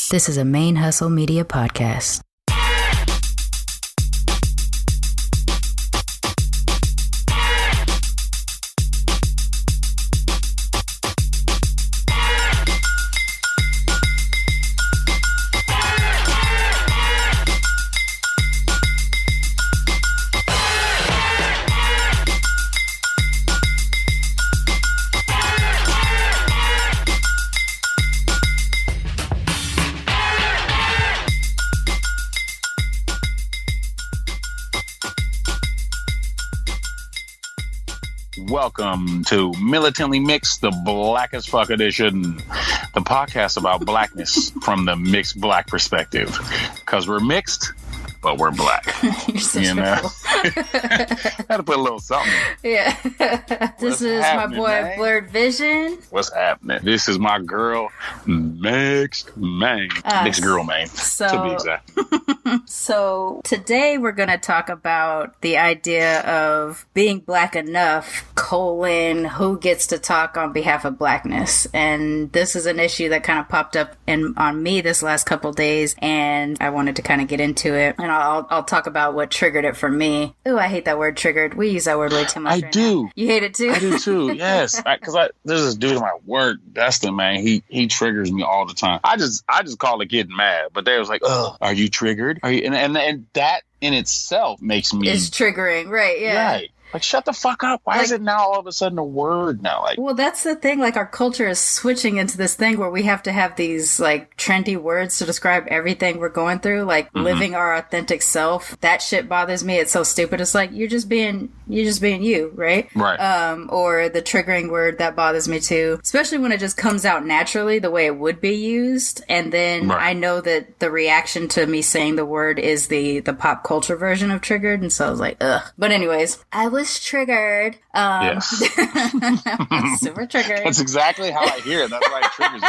This is a ManeHustle Media podcast. Welcome to Militantly Mixed, the Black as Fuck edition, the podcast about blackness from the mixed black perspective. Because we're mixed, but we're black. You're such you know? Had to put a little something. Yeah. This is my boy, man? Blerdvision. What's happening? This is my girl, MixedGirlMane. MixedGirlMane, to be exact. So today we're going to talk about the idea of being black enough, who gets to talk on behalf of blackness. And this is an issue that kind of popped up on me this last couple days, and I wanted to kind of get into it. And I'll talk about what triggered it for me. Ooh, I hate that word triggered. We use that word way too much. I do. Now. You hate it too? I do too, yes. Because there's this dude at my work, Dustin, man. He triggers me all the time. I just call it getting mad. But they was like, oh, are you triggered? Are you? And that in itself makes me... It's triggering, right, yeah. Right. Like, shut the fuck up. Why is it now all of a sudden a word now? Like, well, that's the thing. Like, our culture is switching into this thing where we have to have these, like, trendy words to describe everything we're going through. Like, living our authentic self. That shit bothers me. It's so stupid. It's like, you're just being you, right? Right. Or the triggering word, that bothers me too. Especially when it just comes out naturally the way it would be used. And then I know that the reaction to me saying the word is the pop culture version of triggered. And so I was like, ugh. But anyways, I was triggered. Yes. Super triggered. That's exactly how I hear it. That's why it triggers me.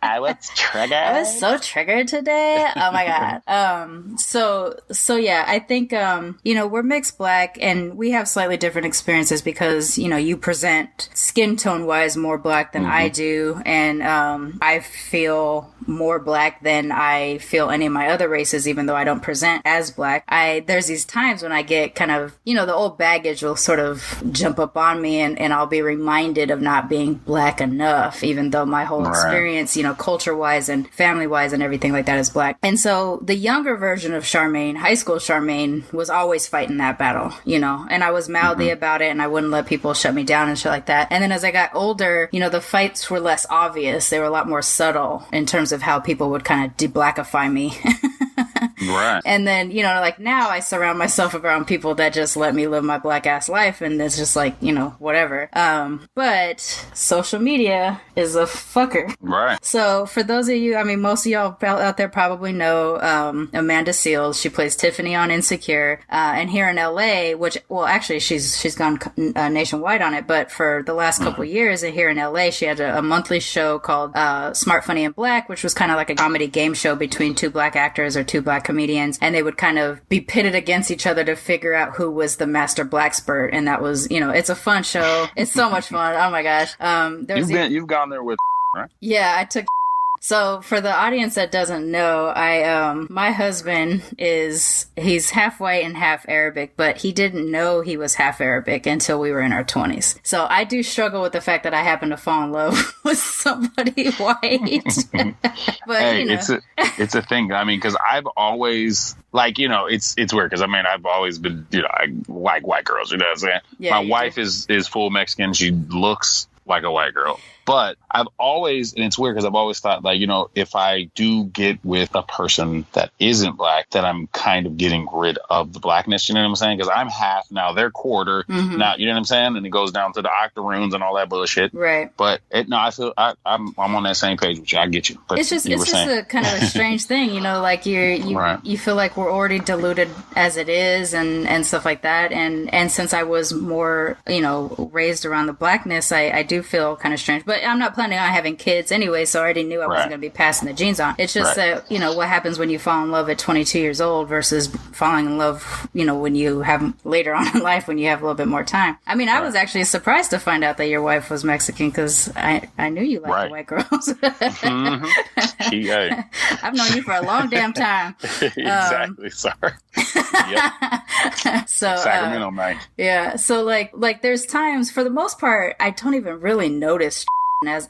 I was triggered. I was so triggered today. Oh my God. So yeah, I think, we're mixed black and we have slightly different experiences because, you present skin tone wise more black than I do. And, I feel more black than I feel any of my other races, even though I don't present as black. There's these times when I get kind of, the old baggage will sort of jump up on me and I'll be reminded of not being black enough, even though my whole experience, culture-wise and family-wise and everything like that is black. And so the younger version of Sharmane, high school Sharmane, was always fighting that battle, and I was mouthy about it and I wouldn't let people shut me down and shit like that. And then as I got older, the fights were less obvious. They were a lot more subtle in terms of how people would kind of de-blackify me. Right. And then, like now I surround myself around people that just let me live my black ass life and it's just like, whatever. But social media is a fucker. Right. So for those of you, most of y'all out there probably know Amanda Seales. She plays Tiffany on Insecure. And here in LA, actually she's gone nationwide on it, but for the last couple years here in LA, she had a monthly show called Smart, Funny, and Black, which was kind of like a comedy game show between two black actors or two black comedians, and they would kind of be pitted against each other to figure out who was the master blackspert. And that was, it's a fun show. It's so much fun. Oh my gosh. You've gone there with, right? Yeah, I took. So for the audience that doesn't know, my husband he's half white and half Arabic, but he didn't know he was half Arabic until we were in our 20s. So I do struggle with the fact that I happen to fall in love with somebody white. But hey, it's a thing. Because I've always it's weird because I've always been I like white girls. You know what I'm saying? Yeah, my wife is full Mexican. She looks like a white girl. But I've always, and it's weird because I've always thought, if I do get with a person that isn't black, that I'm kind of getting rid of the blackness, you know what I'm saying? Because I'm half, now they're quarter, now, you know what I'm saying? And it goes down to the octoroons and all that bullshit. Right. But I feel I'm on that same page with you. I get you. But it's just a kind of a strange thing, you feel like we're already diluted as it is and stuff like that. And since I was more, raised around the blackness, I do do feel kind of strange. But I'm not planning on having kids anyway, so I already knew I wasn't going to be passing the genes on. It's just that, you know, what happens when you fall in love at 22 years old versus falling in love, you know, when you have later on in life when you have a little bit more time. I mean, I was actually surprised to find out that your wife was Mexican because I knew you liked the white girls. I've known you for a long damn time. Exactly. Sorry. Yep. So Sacramento, man. Yeah. So like there's times, for the most part, I don't even really notice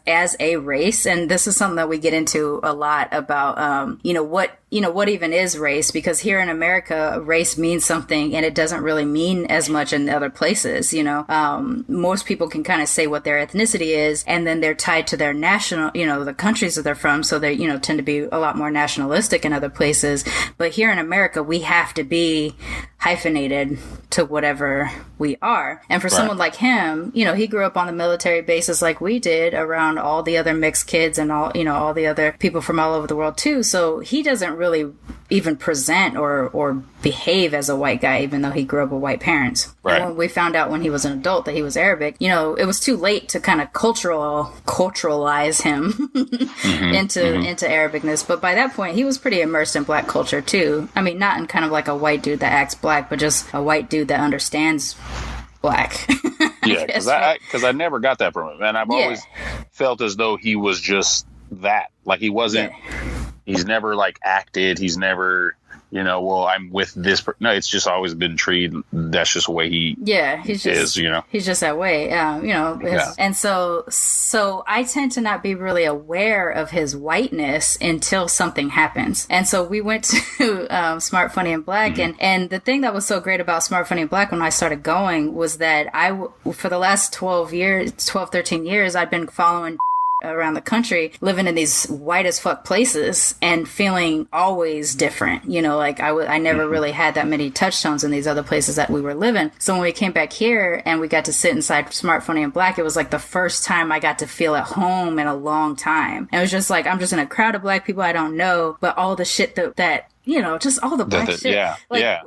as a race, and this is something that we get into a lot about what even is race, because here in America race means something and it doesn't really mean as much in other places. Most people can kind of say what their ethnicity is, and then they're tied to their national, the countries that they're from, so they tend to be a lot more nationalistic in other places. But here in America we have to be hyphenated to whatever we are. And for someone like him, he grew up on the military bases like we did, around all the other mixed kids and all the other people from all over the world too. So he doesn't really even present or behave as a white guy, even though he grew up with white parents. And when we found out when he was an adult that he was Arabic, it was too late to kind of culturalize him into Arabicness. But by that point, he was pretty immersed in black culture too. I mean, not in kind of like a white dude that acts black, but just a white dude that understands black. Yeah, because I never got that from him, and I've always felt as though he was just that. Like he wasn't. He's never like acted. He's never, I'm with this. No, it's just always been treated. That's just the way he. Yeah, he's just he's just that way. And so I tend to not be really aware of his whiteness until something happens. And so we went to Smart, Funny, and Black, and the thing that was so great about Smart, Funny, and Black when I started going was that for the last 13 years, I'd been following around the country, living in these white as fuck places and feeling always different. I never really had that many touchstones in these other places that we were living. So when we came back here and we got to sit inside Smart, Funny, and Black, it was like the first time I got to feel at home in a long time. And it was just like, I'm just in a crowd of black people I don't know, but all the shit that just all the black shit.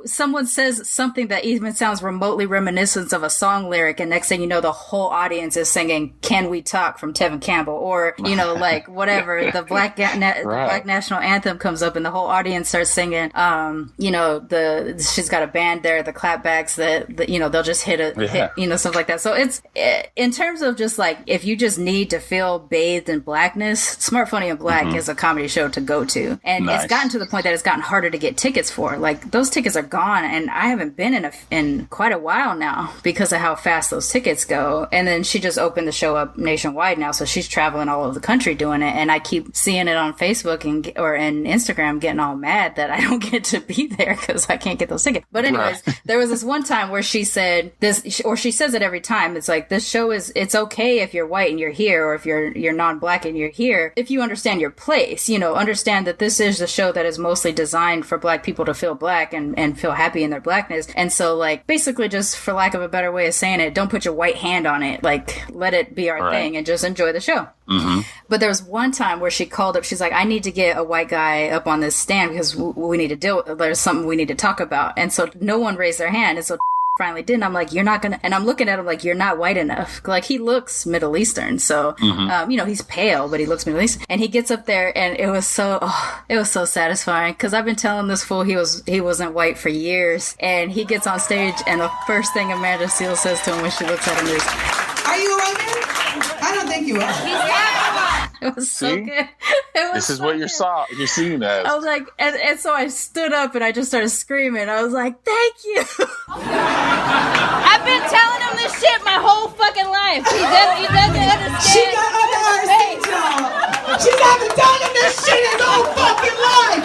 Someone says something that even sounds remotely reminiscent of a song lyric, and next thing you know, the whole audience is singing "Can We Talk" from Tevin Campbell, or like whatever. The Black National Anthem comes up, and the whole audience starts singing. She's got a band there, the clapbacks that they'll just hit stuff like that. So it's in terms of just like, if you just need to feel bathed in blackness, Smart, Funny, and Black is a comedy show to go to, and it's gotten to the point that it's gotten harder to get tickets for. Like, those tickets are gone, and I haven't been in quite a while now because of how fast those tickets go. And then she just opened the show up nationwide now, so she's traveling all over the country doing it, and I keep seeing it on Facebook or in Instagram, getting all mad that I don't get to be there because I can't get those tickets. But anyways, there was this one time where she said this, or she says it every time, it's like, this show it's okay if you're white and you're here, or if you're non-black and you're here, if you understand your place, understand that this is a show that is mostly designed for black people to feel black and feel happy in their blackness. And so, like, basically, just for lack of a better way of saying it, don't put your white hand on it. Like, let it be our thing and just enjoy the show. But there was one time where she called up, she's like, I need to get a white guy up on this stand because we need to there's something we need to talk about. And so no one raised their hand. And so finally did, and I'm like, you're not gonna, and I'm looking at him like, you're not white enough. Like, he looks Middle Eastern, so he's pale, but he looks Middle Eastern. And he gets up there, and it was so satisfying, because I've been telling this fool he wasn't white for years, and he gets on stage, and the first thing Amanda Seales says to him when she looks at him is, "Are you a white man? I don't think you are." It was so good. This is what you're seeing that. I was like, and so I stood up and I just started screaming. I was like, thank you. I've been telling him this shit my whole fucking life. He doesn't understand. She got under our stage, y'all. She's been telling him this shit his whole fucking life.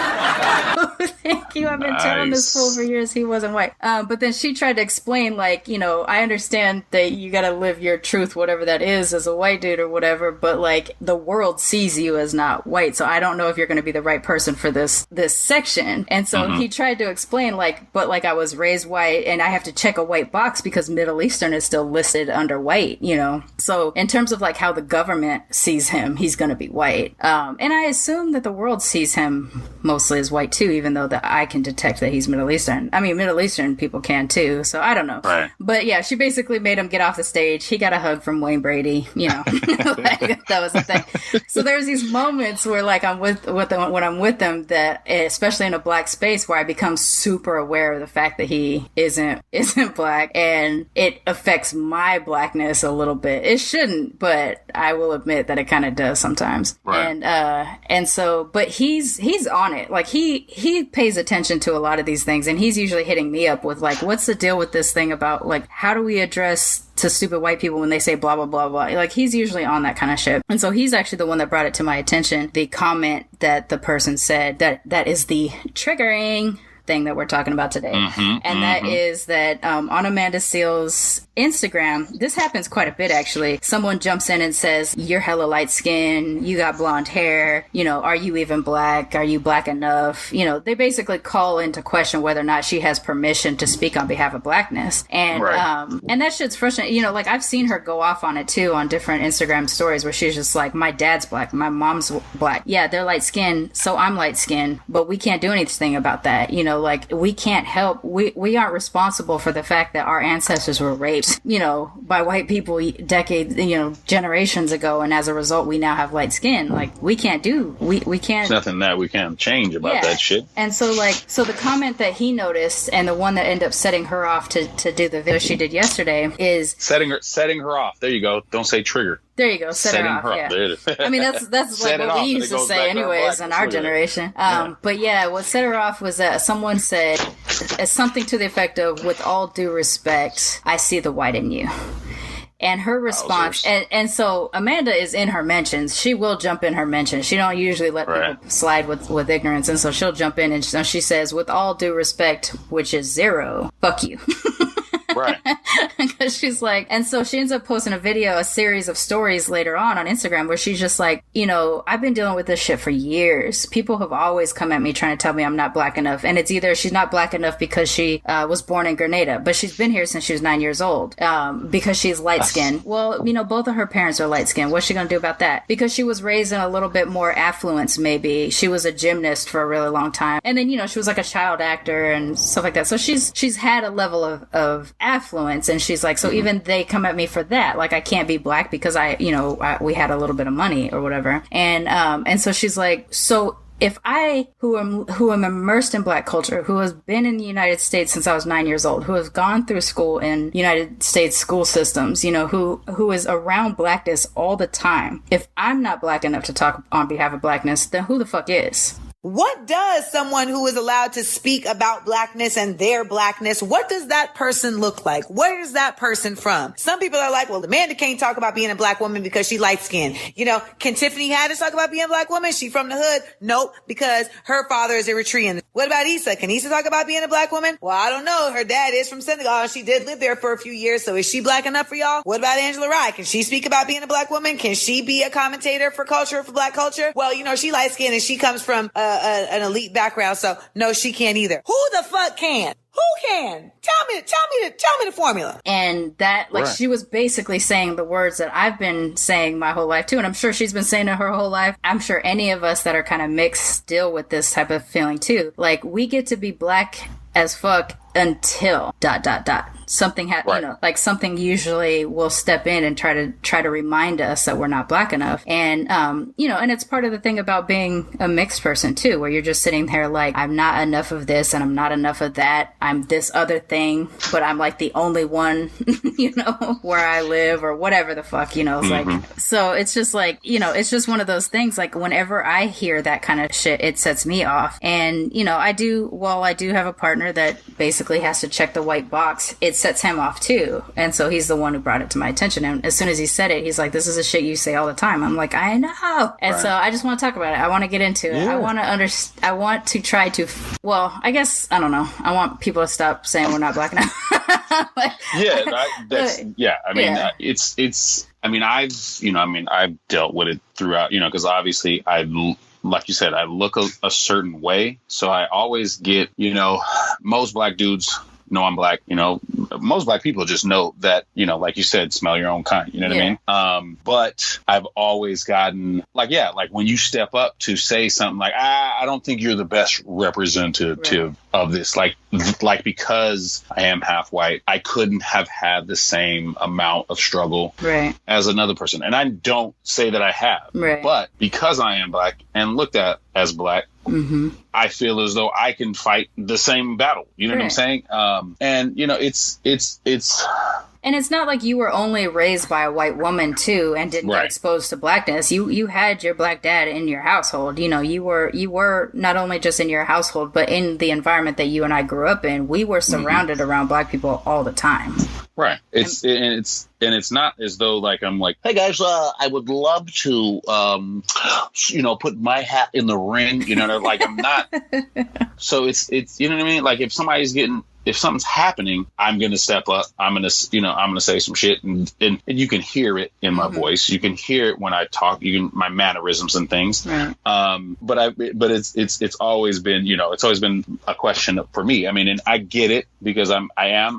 Thank you. I've been telling this fool for years he wasn't white. But then she tried to explain, like, I understand that you gotta live your truth, whatever that is, as a white dude or whatever, but like, the world sees you as not white, so I don't know if you're going to be the right person for this section. And so he tried to explain, like, but like, I was raised white and I have to check a white box because Middle Eastern is still listed under white, so in terms of like how the government sees him, he's going to be white, and I assume that the world sees him mostly as white too, even though that I can detect that he's Middle Eastern. I mean, Middle Eastern people can too, so I don't know. Right. But yeah, she basically made him get off the stage. He got a hug from Wayne Brady, you know. Like, that was the thing. So there's these moments where like I'm with them, when I'm with them, that especially in a black space, where I become super aware of the fact that he isn't black, and it affects my blackness a little bit. It shouldn't, but I will admit that it kind of does sometimes. Right. And so, but he's on it. Like he pays attention to a lot of these things, and he's usually hitting me up with like, what's the deal with this thing about like, how do we address to stupid white people when they say blah, blah, blah, blah. Like, he's usually on that kind of shit. And so he's actually the one that brought it to my attention, the comment that the person said that is the triggering thing that we're talking about today. And that is that on Amanda Seales' Instagram, this happens quite a bit actually. Someone jumps in and says, you're hella light skinned, you got blonde hair, you know, are you even black? Are you black enough? You know, they basically call into question whether or not she has permission to speak on behalf of blackness. And and that shit's frustrating. You know, like I've seen her go off on it too on different Instagram stories where she's just like, my dad's black, my mom's black. Yeah, they're light skinned, so I'm light skinned, but we can't do anything about that. You know, like we can't help, we aren't responsible for the fact that our ancestors were raped, you know, by white people decades, you know, generations ago, and as a result we now have light skin. Like we can't there's nothing that we can change about that shit. And so the comment that he noticed, and the one that ended up setting her off to do the video she did yesterday, is setting her off. There you go. Don't say trigger. There you go. Setting her off. Yeah. There it is. I mean, that's like what we used to say anyways in our generation. But yeah, what set her off was that someone said something to the effect of, with all due respect, I see the white in you. And her response, and so Amanda is in her mentions. She will jump in her mentions. She don't usually let people slide with ignorance. And so she'll jump in and she says, with all due respect, which is 0, fuck you. Right. Because she's like, and so she ends up posting a series of stories later on Instagram where she's just like, you know, I've been dealing with this shit for years. People have always come at me trying to tell me I'm not black enough. And it's either she's not black enough because she was born in Grenada, but she's been here since she was 9 years old, because she's light skinned. Well, you know, both of her parents are light skinned. What's she going to do about that? Because she was raised in a little bit more affluence, maybe. She was a gymnast for a really long time. And then, you know, she was like a child actor and stuff like that. So she's had a level of affluence, and she's like, so even they come at me for that, like I can't be black because we had a little bit of money or whatever, and so she's like, so if I, who am immersed in black culture, who has been in the United States since I was 9 years old, who has gone through school in United States school systems, you know, who is around blackness all the time, if I'm not black enough to talk on behalf of blackness, then who the fuck is? What does someone who is allowed to speak about blackness and their blackness, what does that person look like? Where is that person from? Some people are like, well, Amanda can't talk about being a black woman because she light skinned. You know, can Tiffany Haddish talk about being a black woman? She from the hood? Nope, because her father is Eritrean. What about Issa? Can Issa talk about being a black woman? Well, I don't know. Her dad is from Senegal. She did live there for a few years. So is she black enough for y'all? What about Angela Rye? Can she speak about being a black woman? Can she be a commentator for black culture? Well, you know, she light skinned and she comes from an elite background, so no, she can't either. Who the fuck can? Who can? Tell me the formula. And that, like, she was basically saying the words that I've been saying my whole life too, and I'm sure she's been saying it her whole life. I'm sure any of us that are kind of mixed deal with this type of feeling too. Like, we get to be black as fuck until ... something you know, like something usually will step in and try to remind us that we're not black enough. And you know, and it's part of the thing about being a mixed person too, where you're just sitting there like, I'm not enough of this and I'm not enough of that, I'm this other thing, but I'm like the only one you know, where I live, or whatever the fuck, you know. It's like, so it's just like, you know, it's just one of those things, like whenever I hear that kind of shit, it sets me off. And you know, I do have a partner that basically has to check the white box, it sets him off too. And so he's the one who brought it to my attention, and as soon as he said it, he's like, this is a shit you say all the time. I'm like, I know. And so I just want to talk about it. I want to get into it. I want to try to, well, I guess, I don't know, I want people to stop saying we're not black enough. I've dealt with it throughout, you know, because obviously like you said, I look a certain way. So I always get, you know, most black dudes know I'm black. You know, most black people just know that, you know, like you said, smell your own kind. You know what I mean? But I've always gotten like, like when you step up to say something like, I don't think you're the best representative of this. Like because I am half white, I couldn't have had the same amount of struggle as another person. And I don't say that I have, but because I am black and looked at as black, I feel as though I can fight the same battle. You know what I'm saying? And you know, it's and it's not like you were only raised by a white woman too and didn't get exposed to blackness. You had your black dad in your household. You know, you were not only just in your household, but in the environment that you and I grew up in. We were surrounded around black people all the time. Right. It's not as though like I'm like, hey guys, I would love to, you know, put my hat in the ring. You know, like I'm not. So it's you know what I mean. Like if something's happening, I'm going to step up. I'm going to say some shit and you can hear it in my voice. You can hear it when I talk, my mannerisms and things. Right. But it's always been, you know, it's always been a question for me. I mean, and I get it because I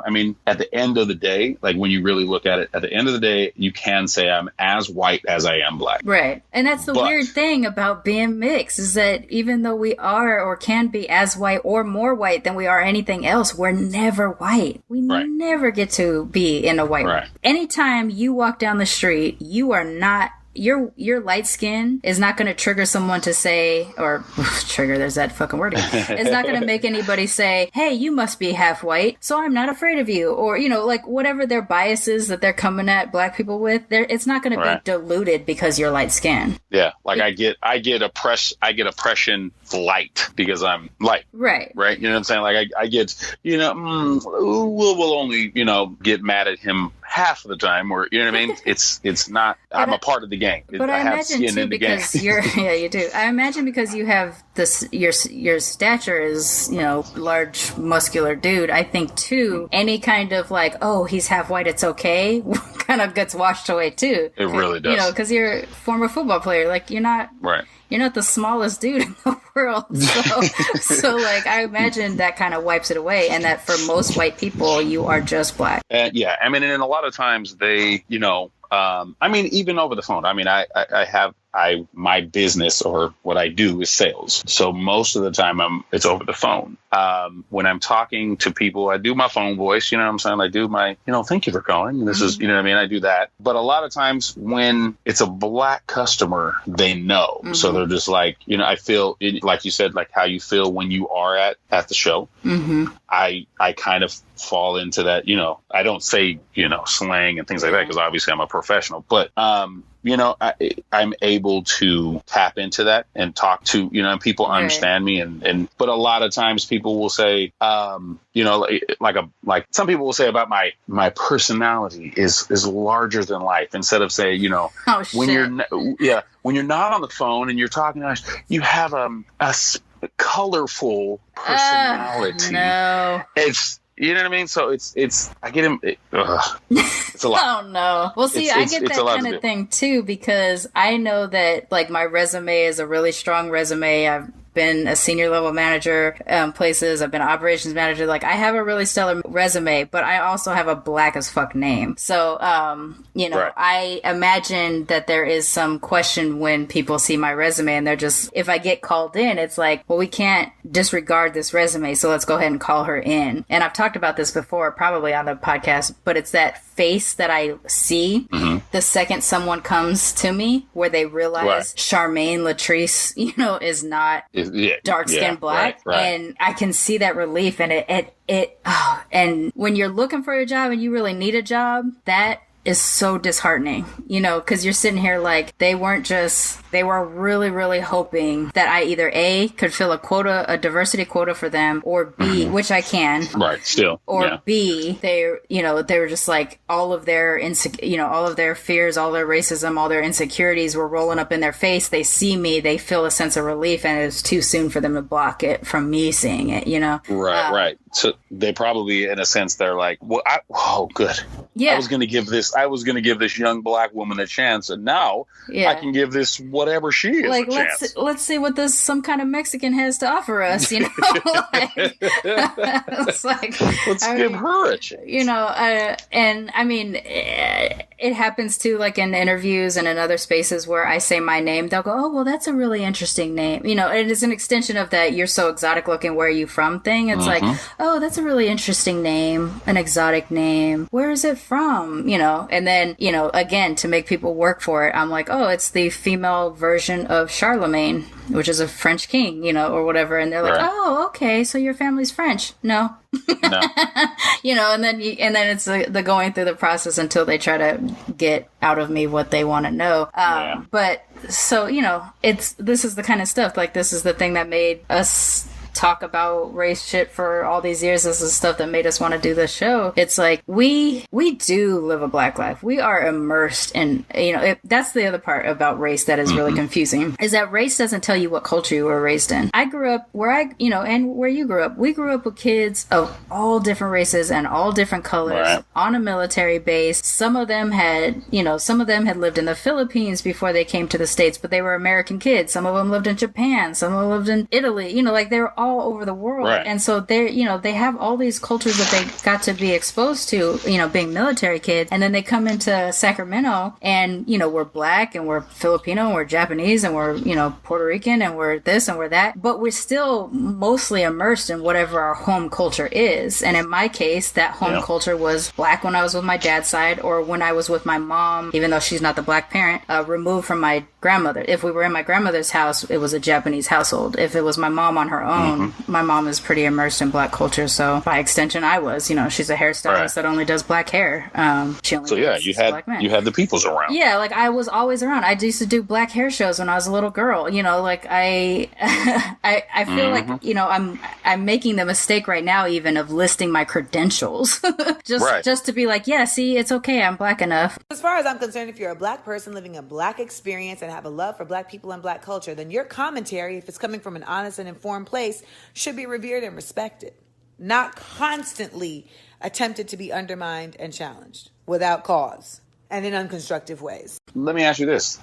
mean, at the end of the day, like when you really look at it, at the end of the day, you can say I'm as white as I am black. Right. And that's the weird thing about being mixed is that even though we are or can be as white or more white than we are anything else, we're never white. We never get to be in a white room. Anytime you walk down the street, you are not, your light skin is not going to trigger someone to say, or trigger, there's that fucking word again. It's not going to make anybody say, hey, you must be half white, so I'm not afraid of you. Or, you know, like whatever their biases that they're coming at black people with, it's not going to be diluted because you're light skinned. Yeah. Like I get oppression light because I'm light. Right. You know what I'm saying? Like I get, you know, we'll only, you know, get mad at him half of the time, or you know what I mean? It's not. I'm a part of the gang. But I imagine too because you're you do. I imagine because you have this your stature is, you know, large muscular dude. I think too any kind of like, oh, he's half white, it's okay, kind of gets washed away too. It really does. You know, because you're a former football player. Like you're not You're not the smallest dude in the world. So like, I imagine that kind of wipes it away. And that for most white people, you are just black. Yeah. I mean, and a lot of times they, you know, I mean, even over the phone, I mean, my business or what I do is sales. So most of the time it's over the phone. When I'm talking to people, I do my phone voice, you know what I'm saying? I do my, you know, thank you for calling. This is, you know what I mean? I do that. But a lot of times when it's a black customer, they know. So they're just like, you know, I feel like you said, like how you feel when you are at the show. I kind of fall into that, you know, I don't say, you know, slang and things like that because obviously I'm a professional, but, you know, I'm able to tap into that and talk to, you know, and people understand me. But a lot of times people will say, you know, like some people will say about my personality is larger than life instead of say, you know, when you're not on the phone and you're talking to us, you have a colorful personality. No. You know what I mean? So it's I get him. It's a lot. Oh no. Well, see, I get that kind of thing too because I know that like my resume is a really strong resume. I've been a senior level manager places. I've been an operations manager. Like I have a really stellar resume, but I also have a black as fuck name. So, you know, I imagine that there is some question when people see my resume and they're just, if I get called in, it's like, well, we can't disregard this resume. So let's go ahead and call her in. And I've talked about this before, probably on the podcast, but it's that face that I see the second someone comes to me where they realize Sharmane Latrice, you know, is not dark skinned black. And I can see that relief and and when you're looking for a job and you really need a job, that is so disheartening, you know, because you're sitting here like they were really, really hoping that I either A, could fill a diversity quota for them, or B, which I can. Or B, they were just like all of their all of their fears, all their racism, all their insecurities were rolling up in their face. They see me, they feel a sense of relief, and it's too soon for them to block it from me seeing it, you know? Right. So they probably, in a sense, they're like, well, good. Yeah. I was going to give this young black woman a chance, and now I can give this whatever she is a chance. Let's see what some kind of Mexican has to offer us, you know? It's like, let's give her a chance. You know, and I mean, it happens too, like in interviews and in other spaces where I say my name, they'll go, oh, well, that's a really interesting name. You know, it is an extension of that you're so exotic looking, where are you from thing. It's like, oh, that's a really interesting name, an exotic name. Where is it from? You know, and then, you know, again, to make people work for it, I'm like, oh, it's the female version of Sharmane, which is a French king, you know, or whatever. And they're like, oh, okay, so your family's French. No. No. You know, and then it's the going through the process until they try to get out of me what they want to know. But so, you know, this is the kind of stuff, like, this is the thing that made us talk about race shit for all these years. This is stuff that made us want to do this show. It's like, we do live a black life. We are immersed in, you know, that's the other part about race that is really confusing, is that race doesn't tell you what culture you were raised in. I grew up and where you grew up, we grew up with kids of all different races and all different colors on a military base. Some of them had lived in the Philippines before they came to the States, but they were American kids. Some of them lived in Japan. Some of them lived in Italy. You know, like, they were all over the world. And so they have all these cultures that they got to be exposed to, you know, being military kids. And then they come into Sacramento and, you know, we're black and we're Filipino and we're Japanese and we're, you know, Puerto Rican and we're this and we're that, but we're still mostly immersed in whatever our home culture is. And in my case, that home culture was black when I was with my dad's side, or when I was with my mom, even though she's not the black parent, removed from my grandmother. If we were in my grandmother's house, it was a Japanese household. If it was my mom on her own, my mom is pretty immersed in black culture, so by extension I was, you know, she's a hairstylist that only does black hair. She only you had the peoples around. Yeah, like, I was always around. I used to do black hair shows when I was a little girl, you know, like, I feel like, you know, I'm making the mistake right now even of listing my credentials just to be like, yeah, see, it's okay, I'm black enough. As far as I'm concerned, if you're a black person living a black experience and have a love for black people and black culture, then your commentary, if it's coming from an honest and informed place, should be revered and respected, not constantly attempted to be undermined and challenged without cause and in unconstructive ways. Let me ask you this.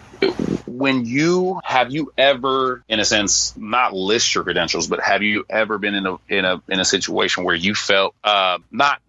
Have you ever, in a sense, not list your credentials, but have you ever been in a situation where you felt not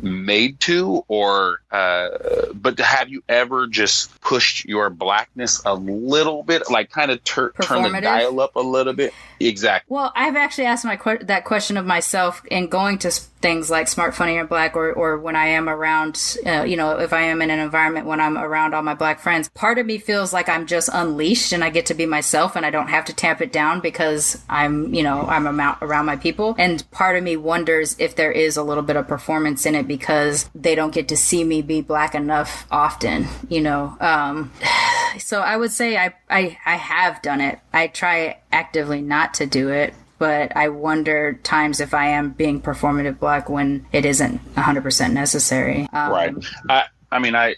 made to, or but have you ever just pushed your blackness a little bit, like kind of turn the dial up a little bit? Exactly. Well, I've actually asked that question of myself in going to things like Smart, Funny, or Black, or when I am around, you know, if I am in an environment when I'm around all my black friends, part of me feels like I'm just unleashed and I get to be myself and I don't have to tamp it down because I'm around my people. And part of me wonders if there is a little bit of performance in it because they don't get to see me be black enough often, you know. So I would say I have done it. I try actively not to do it, but I wonder times if I am being performative black when it isn't 100% necessary. Right. I mean, I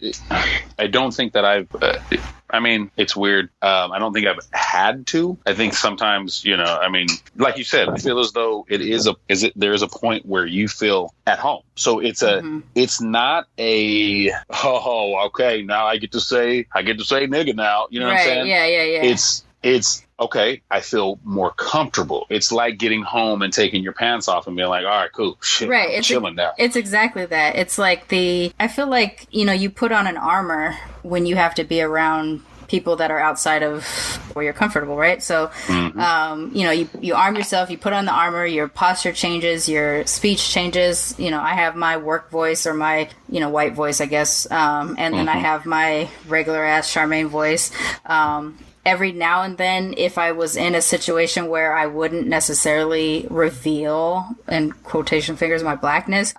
don't think that I mean, it's weird. I don't think I've had to. I think sometimes, you know, I mean, like you said, I feel as though there is a point where you feel at home. So it's it's not a, okay, now I get to say nigga now. You know what I'm saying? Yeah. It's okay, I feel more comfortable. It's like getting home and taking your pants off and being like, all right, cool. Shit, right. I'm chilling now. It's exactly that. It's like I feel like, you know, you put on an armor when you have to be around people that are outside of where you're comfortable, right? So, you know, you arm yourself, you put on the armor, your posture changes, your speech changes. You know, I have my work voice or my, you know, white voice, I guess. And then I have my regular ass Sharmane voice. Every now and then, if I was in a situation where I wouldn't necessarily reveal, in quotation fingers, my blackness,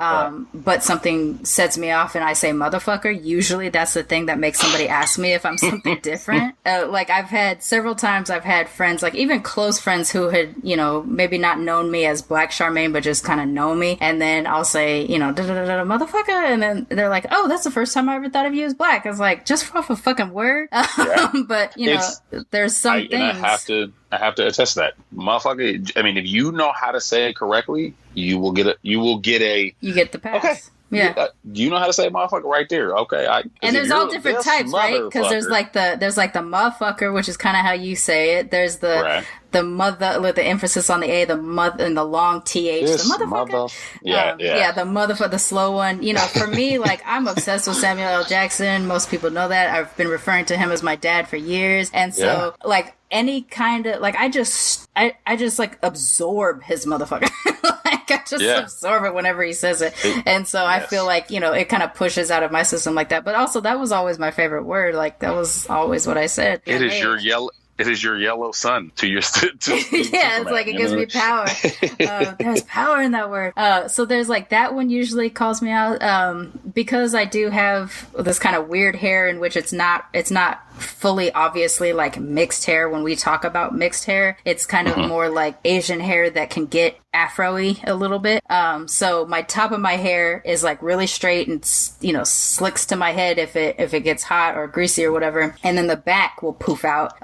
but something sets me off and I say motherfucker, usually that's the thing that makes somebody ask me if I'm something different. Like, I've had several times, I've had friends, like even close friends who had, you know, maybe not known me as Black Sharmane, but just kind of know me. And then I'll say, you know, motherfucker. And then they're like, oh, that's the first time I ever thought of you as black. I was like, just off a fucking word. But, you know, there's some things. And I have to attest to that, motherfucker. I mean, if you know how to say it correctly, you get the pass. Okay. Yeah. Do you know how to say motherfucker right there? Okay. And there's all different types, right? Because there's like the motherfucker, which is kind of how you say it. There's the mother with the emphasis on the A, the mother, and the long TH. The motherfucker. The motherfucker, the slow one. You know, for me, like, I'm obsessed with Samuel L. Jackson. Most people know that. I've been referring to him as my dad for years. And so, like, any kind of, like, I just like absorb his motherfucker. Like, I just absorb it whenever he says it. And so I feel like, you know, it kind of pushes out of my system like that. But also, that was always my favorite word. Like, that was always what I said. It is your yellow sun to your yeah, it's like it gives me power. There's power in that word. So there's like that one usually calls me out because I do have this kind of weird hair in which it's not fully obviously like mixed hair. When we talk about mixed hair, it's kind of more like Asian hair that can get afro-y a little bit. So my top of my hair is like really straight and, you know, slicks to my head if it gets hot or greasy or whatever. And then the back will poof out.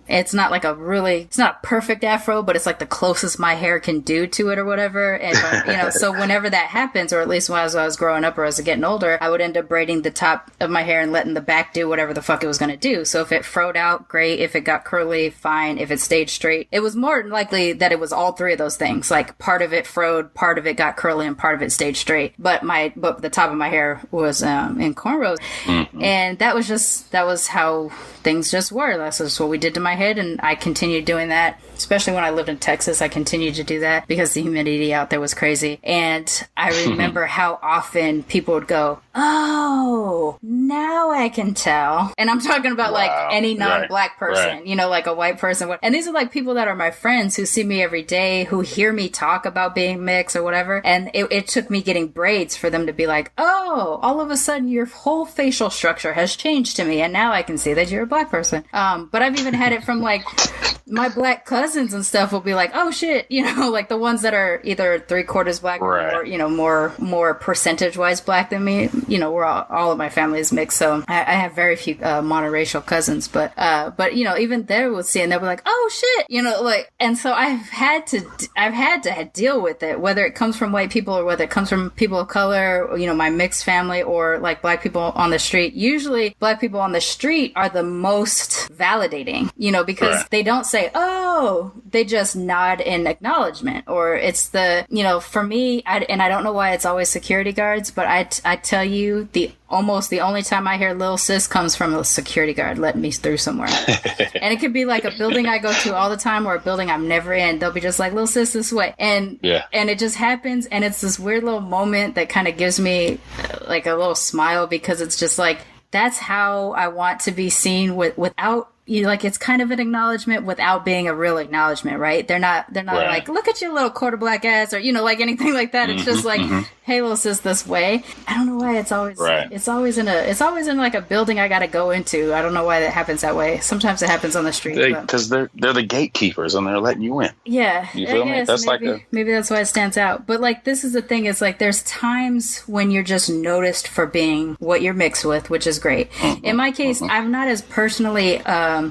It's not like it's not a perfect afro, but it's like the closest my hair can do to it or whatever. And, you know, so whenever that happens, or at least when I was growing up or as I was getting older, I would end up braiding the top of my hair and letting the back do whatever the fuck it was going to do. So if it froed out, great. If it got curly, fine. If it stayed straight, it was more likely that it was all three of those things. Like, part of it froed, part of it got curly, and part of it stayed straight. But the top of my hair was in cornrows. And that was how things just were. That's just what we did to my head, and I continued doing that. Especially when I lived in Texas, I continued to do that because the humidity out there was crazy. And I remember how often people would go, "Oh, now I can tell." And I'm talking about like any non-black person, you know, like a white person. And these are like people that are my friends who see me every day, who hear me talk about being mixed or whatever. And it took me getting braids for them to be like, "Oh, all of a sudden your whole facial structure has changed to me. And now I can see that you're a black person." But I've even had it from like my black cousins and stuff will be like, "Oh shit," you know, like the ones that are either 3/4 black or, you know, more percentage wise black than me. You know, we're all of my family is mixed, so I have very few monoracial cousins, but you know, even they would see it and they'll be like, "Oh shit," you know, like, and so I've had to deal with it, whether it comes from white people or whether it comes from people of color, or, you know, my mixed family, or like black people on the street. Usually black people on the street are the most validating, you know, because they don't say, "Oh," they just nod in acknowledgement. Or it's the, you know, for me, I don't know why it's always security guards, but I tell you, almost the only time I hear "Lil Sis" comes from a security guard letting me through somewhere. And it could be like a building I go to all the time or a building I'm never in. They'll be just like, "Lil Sis, this way." And it just happens. And it's this weird little moment that kind of gives me like a little smile, because it's just like, that's how I want to be seen without, you know, like, it's kind of an acknowledgement without being a real acknowledgement, right? They're not like, "Look at your little quarter black ass," or, you know, like anything like that. It's just like, "Hey, little sis, this way." I don't know why it's always it's always in like a building I got to go into. I don't know why that happens that way. Sometimes it happens on the street because they're the gatekeepers and they're letting you in. Yeah, you feel me? That's maybe that's why it stands out. But like, this is the thing. It's like, there's times when you're just noticed for being what you're mixed with, which is great. In my case, I'm not as personally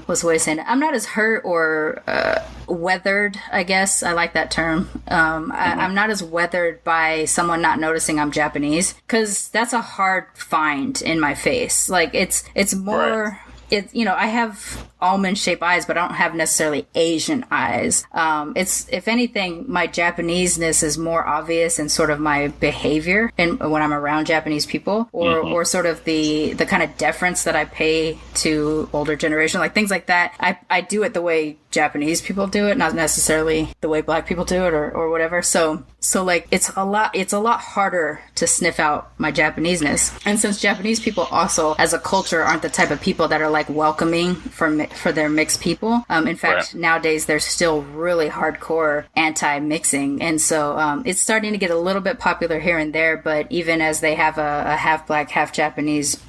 what's the way of saying it? I'm not as hurt or weathered, I guess. I like that term. I'm not as weathered by someone not noticing I'm Japanese, because that's a hard find in my face. Like, it's more... You know, I have almond-shaped eyes, but I don't have necessarily Asian eyes. It's, if anything, my Japanese-ness is more obvious in sort of my behavior and when I'm around Japanese people, or sort of the kind of deference that I pay to older generation, like things like that. I do it the way Japanese people do it, not necessarily the way black people do it or whatever. So like, it's a lot harder to sniff out my Japanese-ness. And since Japanese people also, as a culture, aren't the type of people that are like welcoming for their mixed people. In fact, nowadays they're still really hardcore anti-mixing. And so it's starting to get a little bit popular here and there, but even as they have a half black, half Japanese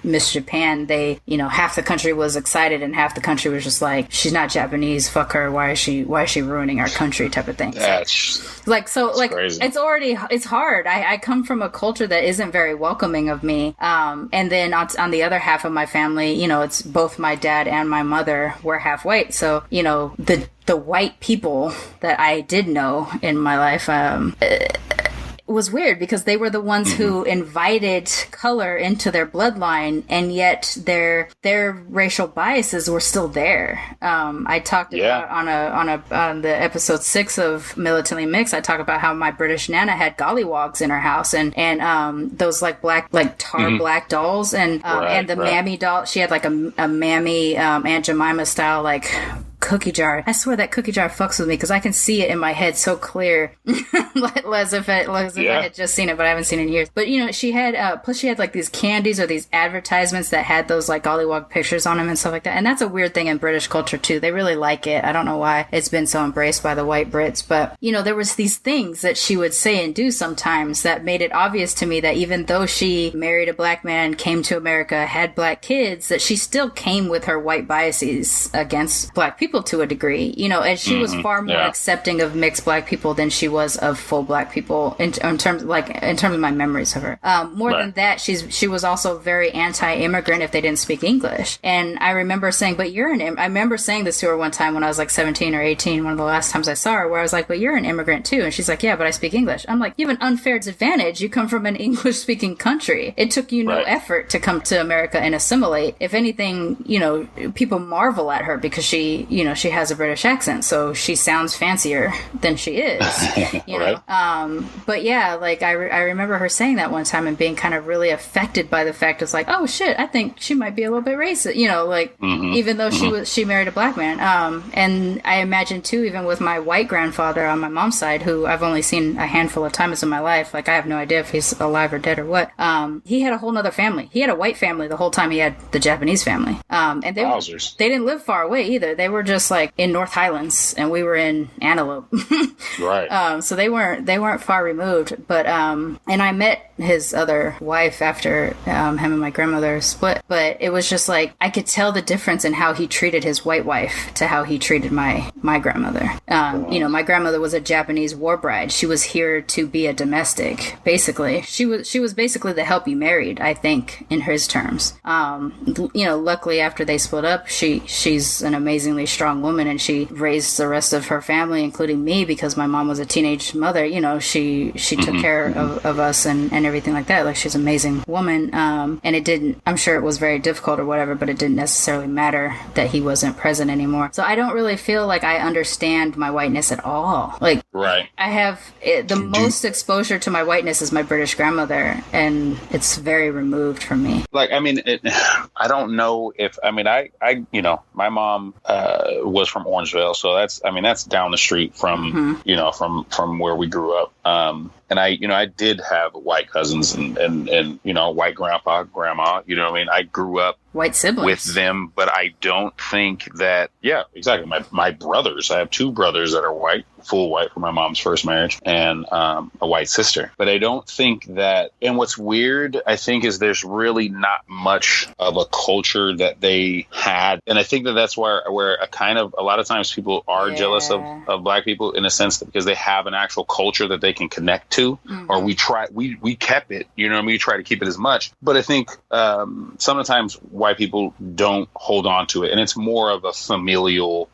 Miss Japan, they, you know, half the country was excited and half the country was just like, "She's not Japanese, fuck her, why is she ruining our country," type of thing. So, crazy. It's hard. I come from a culture that isn't very welcoming of me. And then on the other half of my family, you know, it's both my dad and my mother were half white. So, you know, the white people that I did know in my life, was weird because they were the ones who invited color into their bloodline, and yet their racial biases were still there. I talked about on the episode 6 of Militantly Mixed, I talk about how my British Nana had gollywogs in her house, and those like black, like tar black dolls, and the mammy doll. She had like a mammy Aunt Jemima style like cookie jar. I swear that cookie jar fucks with me because I can see it in my head so clear, as if I had just seen it, but I haven't seen it in years. But she had plus she had like these candies or these advertisements that had those like gollywog pictures on them and stuff like that. And that's a weird thing in British culture too. They really like it. I don't know why it's been so embraced by the white Brits, but there was these things that she would say and do sometimes that made it obvious to me that even though she married a black man, came to America, had black kids, that she still came with her white biases against black people to a degree, and she was far more accepting of mixed black people than she was of full black people in terms of my memories of her. More than that, she was also very anti-immigrant if they didn't speak English. And I remember saying, but I remember saying this to her one time when I was like 17 or 18, one of the last times I saw her, where I was like, but you're an immigrant too. And she's like, yeah, but I speak English. I'm like, you have an unfair advantage. You come from an English speaking country. It took you no effort to come to America and assimilate. If anything, people marvel at her because she has a British accent, so she sounds fancier than she is. But yeah, like I remember her saying that one time and being kind of really affected by the fact it's like, oh shit, I think she might be a little bit racist, even though she married a black man. And I imagine too, even with my white grandfather on my mom's side, who I've only seen a handful of times in my life, like I have no idea if he's alive or dead or what. He had a whole nother family. He had a white family the whole time he had the Japanese family. And they didn't live far away either. They were just like in North Highlands, and we were in Antelope. So they weren't far removed. But and I met his other wife after him and my grandmother split. But it was just like I could tell the difference in how he treated his white wife to how he treated my grandmother. My grandmother was a Japanese war bride. She was here to be a domestic, basically. She was basically the help you married, I think, in his terms. Luckily after they split up, she's an amazingly strong woman, and she raised the rest of her family, including me, because my mom was a teenage mother. She took care of us and everything like that. Like, she's an amazing woman. And it didn't, I'm sure it was very difficult or whatever, but it didn't necessarily matter that he wasn't present anymore. So I don't really feel like I understand my whiteness at all. Like, I have the most exposure to my whiteness is my British grandmother, and it's very removed from me. Like, I mean, I don't know if, my mom was from Orangevale, so that's down the street from from where we grew up. And I did have white cousins and white grandpa, grandma. I grew up white siblings with them, but I don't think that. Yeah, exactly. My brothers. I have two brothers that are white, full white from my mom's first marriage, and a white sister. But I don't think that. And what's weird, I think, is there's really not much of a culture that they had, and I think that's where a lot of times people are jealous of black people, in a sense, because they have an actual culture that they can connect to, or we kept it. We try to keep it as much. But I think sometimes white people don't hold on to it, and it's more of a familial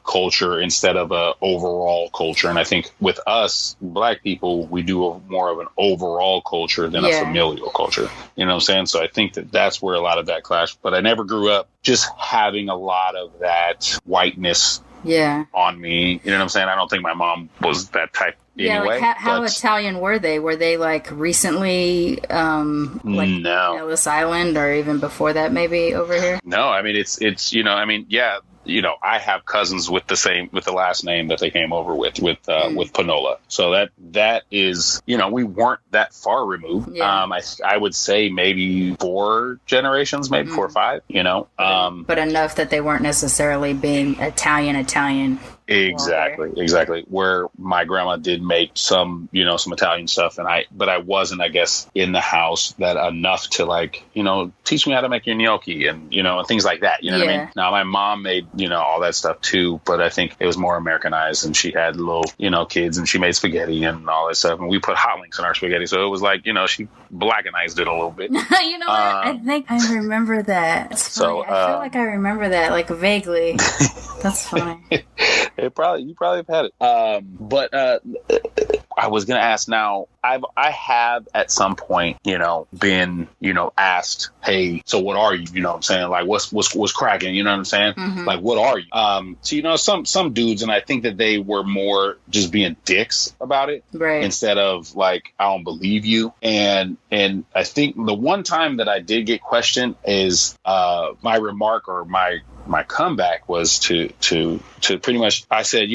culture instead of a overall culture. And I think with us black people, we do more of an overall culture than a familial culture. You know what I'm saying? So I think that's where a lot of that clash. But I never grew up just having a lot of that whiteness on me. You know what I'm saying? I don't think my mom was that type. Anyway, like how Italian were they? Were they like recently, no, Ellis Island, or even before that, maybe over here? No, I mean it's I have cousins with the last name that they came over with Panola. So that is, we weren't that far removed. Yeah. I would say maybe 4 generations, maybe 4 or 5. But enough that they weren't necessarily being Italian. Exactly. Where my grandma did make some Italian stuff, but I wasn't, I guess, in the house that enough to teach me how to make your gnocchi and things like that. You know what I mean? Now my mom made all that stuff too, but I think it was more Americanized, and she had little kids, and she made spaghetti and all that stuff, and we put hot links in our spaghetti, so it was like she blackenized it a little bit. What? I think I remember that. So I feel like I remember that vaguely. That's funny. You probably have had it. But I was going to ask now, I have at some point, been, asked, hey, so what are you? You know what I'm saying? Like, what's cracking? You know what I'm saying? Mm-hmm. Like, what are you? So, some dudes, and I think that they were more just being dicks about it. Right. Instead of like, I don't believe you. And I think the one time that I did get questioned is my remark or my comeback was to pretty much, I said,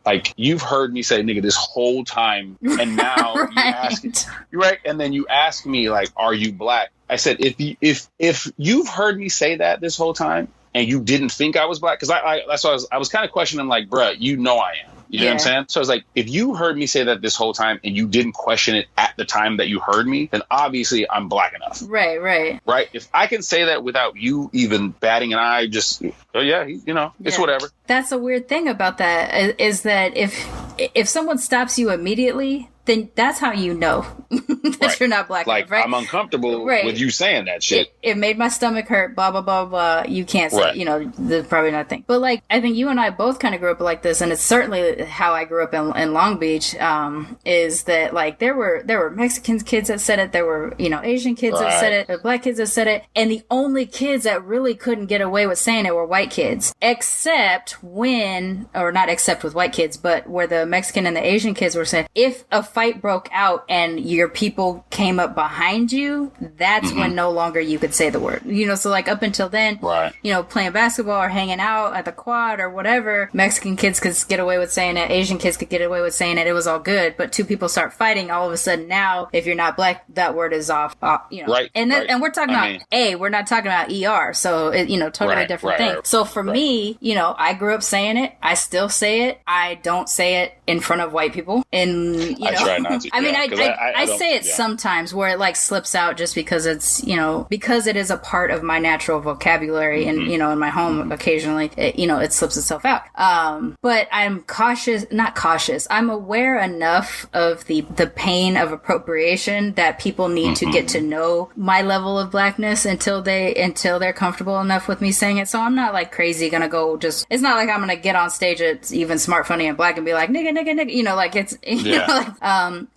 like, you've heard me say nigga this whole time, and now right. you ask, you're right, and then you ask me like, are you black? I said, if you've heard me say that this whole time and you didn't think I was black, because that's why I was kind of questioning, like, bruh, I am. You know what I'm saying? So I was like, if you heard me say that this whole time and you didn't question it at the time that you heard me, then obviously I'm black enough. Right. If I can say that without you even batting an eye, just, it's whatever. That's a weird thing about that, is that if someone stops you immediately, then that's how you know that you're not black enough, right? I'm uncomfortable with you saying that shit. It made my stomach hurt, blah, blah, blah, blah. You can't say, that's probably not a thing. But, like, I think you and I both kind of grew up like this, and it's certainly how I grew up in Long Beach, is that, like, there were Mexican kids that said it, there were, Asian kids that said it, black kids that said it, and the only kids that really couldn't get away with saying it were white kids. Except not except with white kids, but where the Mexican and the Asian kids were saying, if a fight broke out and your people came up behind you, that's when no longer you could say the word. So like up until then, playing basketball or hanging out at the quad or whatever, Mexican kids could get away with saying it, Asian kids could get away with saying it, it was all good. But two people start fighting, all of a sudden now, if you're not black, that word is off. Right. And we're talking about we're not talking about ER. So, totally different thing. So for me, I grew up saying it. I still say it. I don't say it in front of white people. And, I try not to. I mean, I say it sometimes where it like slips out just because it's, because it is a part of my natural vocabulary and, in my home occasionally, it slips itself out. But I'm not cautious. I'm aware enough of the pain of appropriation that people need to get to know my level of blackness until they're comfortable enough with me saying it. So I'm not like crazy gonna go it's not like I'm gonna get on stage at Even Smart, Funny, and Black and be like, nigga, like it's,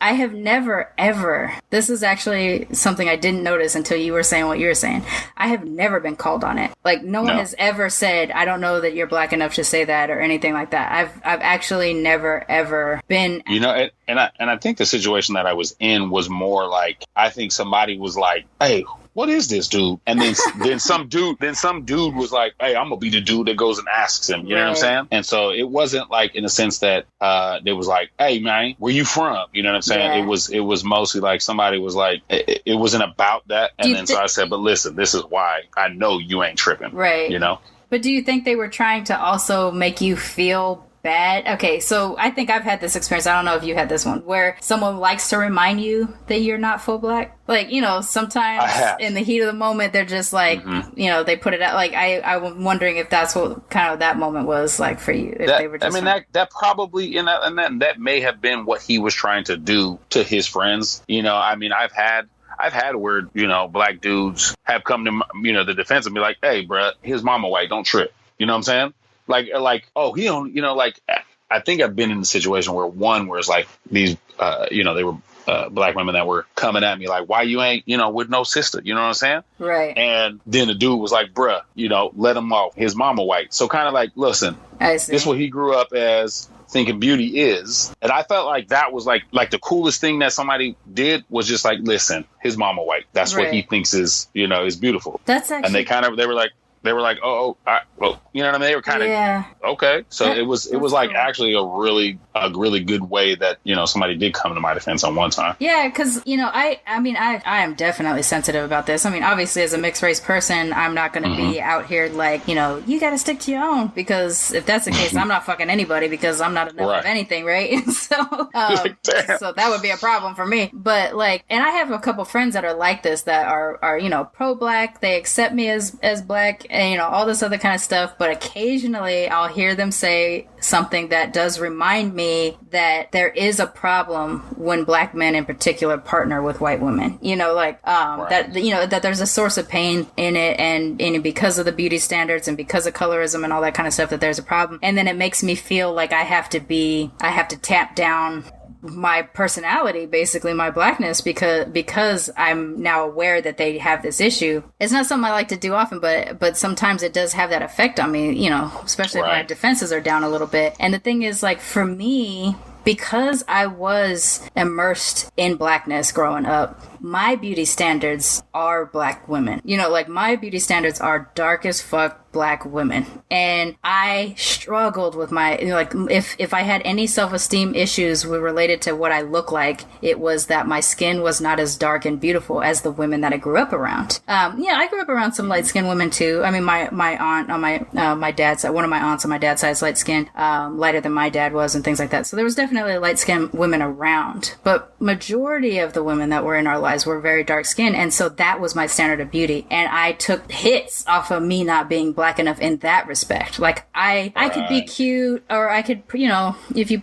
I have never, ever, this is actually something I didn't notice until you were saying what you were saying. I have never been called on it. Like, no one has ever said, I don't know that you're black enough to say that or anything like that. I've actually never, ever been. And I think the situation that I was in was more like, I think somebody was like, hey, what is this dude? And then some dude was like, hey, I'm gonna be the dude that goes and asks him. You know what I'm saying? And so it wasn't like in the sense that they was like, hey man, where you from? You know what I'm saying? Yeah. It was mostly like somebody was like, it wasn't about that. And so I said, but listen, this is why I know you ain't tripping. Right. But do you think they were trying to also make you feel bad? Okay, so I think I've had this experience. I don't know if you had this one where someone likes to remind you that you're not full black. Like, sometimes in the heat of the moment, they're just like, they put it out. Like, I'm wondering if that's what kind of that moment was like for you. If they were just that probably, that may have been what he was trying to do to his friends. I've had where, black dudes have come to, the defense and be like, hey, bruh, his mama white, don't trip. You know what I'm saying? Like, oh, he don't, like, I think I've been in a situation where it's like these, they were black women that were coming at me like, why you ain't, with no sister, you know what I'm saying? Right. And then the dude was like, bruh, let him off. His mama white. So kind of like, listen, this is what he grew up as thinking beauty is. And I felt like that was like the coolest thing that somebody did was just like, listen, his mama white. That's what he thinks is, is beautiful. That's actually. And they were like, you know what I mean? They were kind of, okay. So it was like cool. Actually a really good way that, somebody did come to my defense on one time. Yeah. Cause, I am definitely sensitive about this. I mean, obviously as a mixed race person, I'm not going to be out here like, you got to stick to your own, because if that's the case, I'm not fucking anybody because I'm not enough of anything. Right. So, so that would be a problem for me. But like, and I have a couple friends that are like this, that are, pro-black. They accept me as black. And, all this other kind of stuff. But occasionally I'll hear them say something that does remind me that there is a problem when black men in particular partner with white women. That there's a source of pain in it, and because of the beauty standards and because of colorism and all that kind of stuff, that there's a problem. And then it makes me feel like I have to tap down my personality, basically my blackness, because I'm now aware that they have this issue. It's not something I like to do often, but sometimes it does have that effect on me, you know, especially if my defenses are down a little bit. And the thing is, like, for me, because I was immersed in blackness growing up, my beauty standards are black women. You know, like, my beauty standards are dark as fuck black women. And I struggled with my, you know, like, if I had any self-esteem issues related to what I look like, it was that my skin was not as dark and beautiful as the women that I grew up around. Yeah, I grew up around some light-skinned women too. I mean, my aunt on my dad's side, one of my aunts on my dad's side is light-skinned, lighter than my dad was and things like that. So there was definitely light-skinned women around. But majority of the women that were in our lives were very dark-skinned. And so that was my standard of beauty. And I took hits off of me not being black enough in that respect. Like, I could be cute, or I could, you know, if you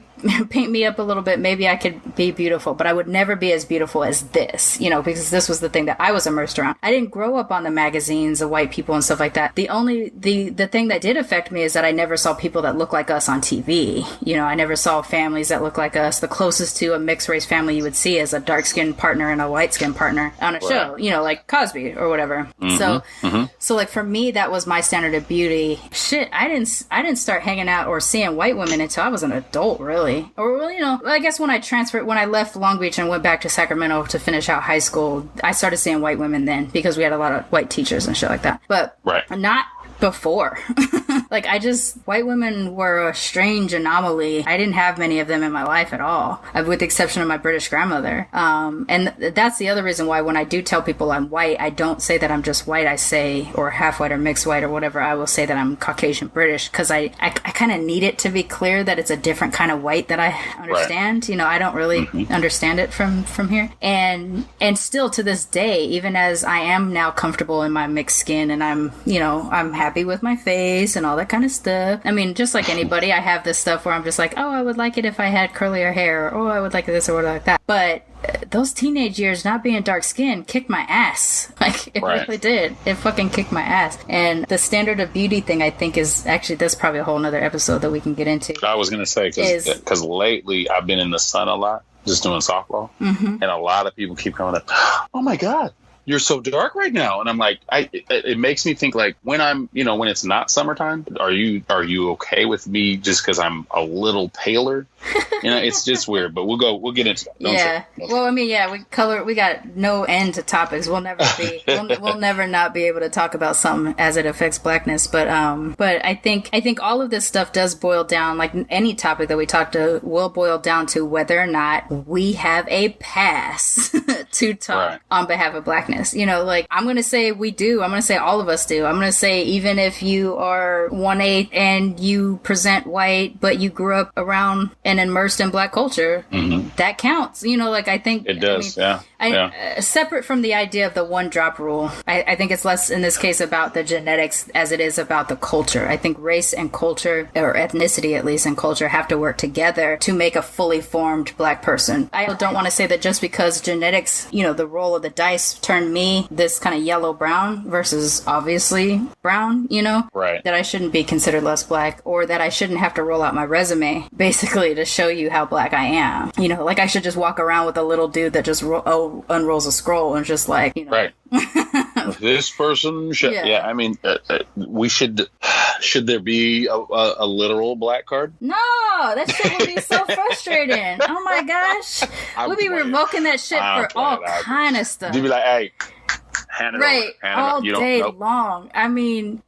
paint me up a little bit, maybe I could be beautiful, but I would never be as beautiful as this, you know, because this was the thing that I was immersed around. I didn't grow up on the magazines of white people and stuff like that. The thing that did affect me is that I never saw people that look like us on TV. You know, I never saw families that look like us. The closest to a mixed race family you would see is a dark-skinned partner and a light-skinned partner on a show, you know, like Cosby or whatever. So like, for me, that was my standard of beauty. Shit, I didn't start hanging out or seeing white women until I was an adult, really. Or, you know, I guess when I left Long Beach and went back to Sacramento to finish out high school, I started seeing white women then, because we had a lot of white teachers and shit like that. But not before. Like, white women were a strange anomaly. I didn't have many of them in my life at all, with the exception of my British grandmother. And that's the other reason why when I do tell people I'm white, I don't say that I'm just white. I say, or half white or mixed white or whatever, I will say that I'm Caucasian British, because I kind of need it to be clear that it's a different kind of white that I understand. You know, I don't really understand it from here. And still to this day, even as I am now comfortable in my mixed skin, and I'm happy with my face and all that kind of stuff. I mean, just like anybody, I have this stuff where I'm just like, oh, I would like it if I had curlier hair, or oh, I would like this or what like that. But those teenage years, not being dark skinned, kicked my ass. Like, it really did. It fucking kicked my ass. And the standard of beauty thing, I think, is actually, that's probably a whole nother episode that we can get into. I was gonna say, because lately I've been in the sun a lot, just doing softball, and a lot of people keep coming up, oh my god, you're so dark right now. And I'm like, it makes me think, like, when I'm, you know, when it's not summertime, are you okay with me just because I'm a little paler? You know, it's just weird, but we'll get into that. Well, I mean, we got no end to topics. We'll never be, we'll never not be able to talk about something as it affects blackness. But I think all of this stuff does boil down, like any topic that we talk to will boil down to whether or not we have a pass to talk on behalf of blackness. You know, like, I'm going to say we do. I'm going to say all of us do. I'm going to say, even if you are 1/8 and you present white, but you grew up around and immersed in black culture, that counts. You know, like, I think it does. Separate from the idea of the one drop rule, I think it's less in this case about the genetics as it is about the culture. I think race and culture, or ethnicity at least, and culture have to work together to make a fully formed black person. I don't want to say that just because genetics, you know, the roll of the dice turned me this kind of yellow brown versus obviously brown, you know, that I shouldn't be considered less black, or that I shouldn't have to roll out my resume basically to show you how black I am. You know, like, I should just walk around with a little dude that just unrolls a scroll and just, like, you know. This person should, I mean, we should there be a literal black card? No, that shit would be so frustrating. Oh my gosh, we'd be revoking that shit for all kind of stuff. You'd be like, hey, hand it over. All day long. I mean,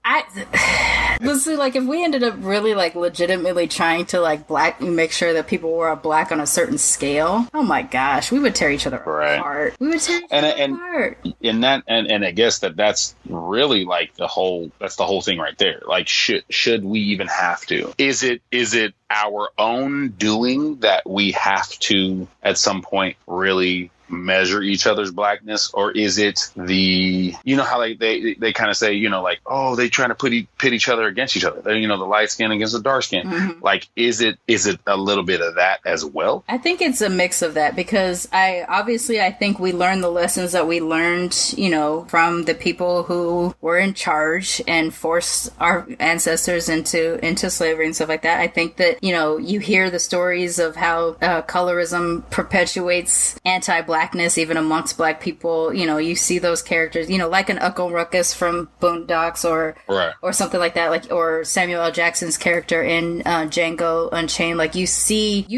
listen, like, if we ended up really, like, legitimately trying to, like, make sure that people were black on a certain scale, oh my gosh, we would tear each other apart. We would tear each other apart. And I guess that's really, like, the whole thing right there. Like, should we even have to? Is it our own doing that we have to at some point really measure each other's blackness, or is it the, you know how like they kind of say, you know, like, oh, they trying to pit each other against each other, you know, the light skin against the dark skin. Mm-hmm. Like, is it a little bit of that as well? I think it's a mix of that, because I think we learned the lessons that we learned, you know, from the people who were in charge and forced our ancestors into slavery and stuff like that. I think that, you know, you hear the stories of how colorism perpetuates anti-blackness even amongst black people. You know, you see those characters, you know, like an Uncle Ruckus from Boondocks or something like that, like, or Samuel L. Jackson's character in Django Unchained. Like, you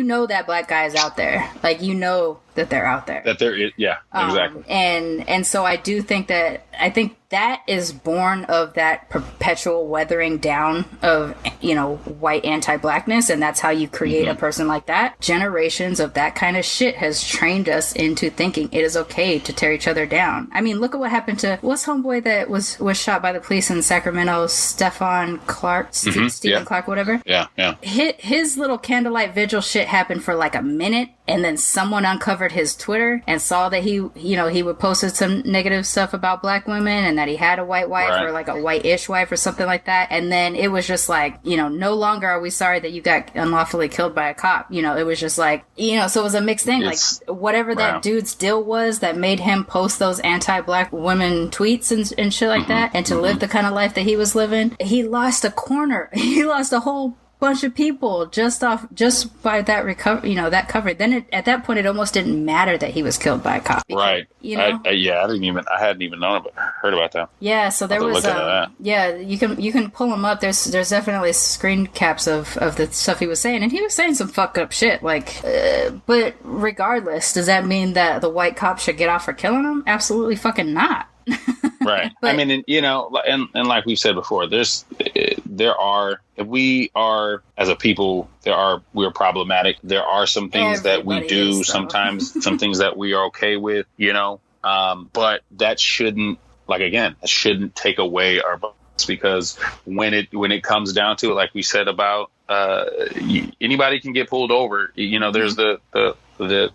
know that black guy is out there. Like, you know that they're out there. That there is, yeah, exactly. And so I do think that, that is born of that perpetual weathering down of, you know, white anti-blackness, and that's how you create a person like that. Generations of that kind of shit has trained us into thinking it is okay to tear each other down. I mean, look at what happened to, what's homeboy that was shot by the police in Sacramento, Stephen Clark, whatever. Yeah. His little candlelight vigil shit happened for like a minute, and then someone uncovered his Twitter and saw that he would posted some negative stuff about black women and that he had a white wife or like a white-ish wife or something like that. And then it was just like, you know, no longer are we sorry that you got unlawfully killed by a cop. You know, it was just like, you know, so it was a mixed thing. Like, whatever that dude's deal was that made him post those anti-black women tweets and shit like that, and to live the kind of life that he was living, he lost a corner. He lost a whole bunch of people just by that that cover. Then at that point, it almost didn't matter that he was killed by a cop. Right. You know? I hadn't even heard about that. Yeah. So there was, you can pull him up. There's definitely screen caps of the stuff he was saying, and he was saying some fucked up shit. Like, but regardless, does that mean that the white cop should get off for killing him? Absolutely fucking not. Right. But, I mean, and, you know, and like we've said before, if we are, as a people, we're problematic. There are some things that we do sometimes, some things that we are okay with, you know, but that shouldn't take away our votes, because when it comes down to it, like we said about, anybody can get pulled over. You know, there's the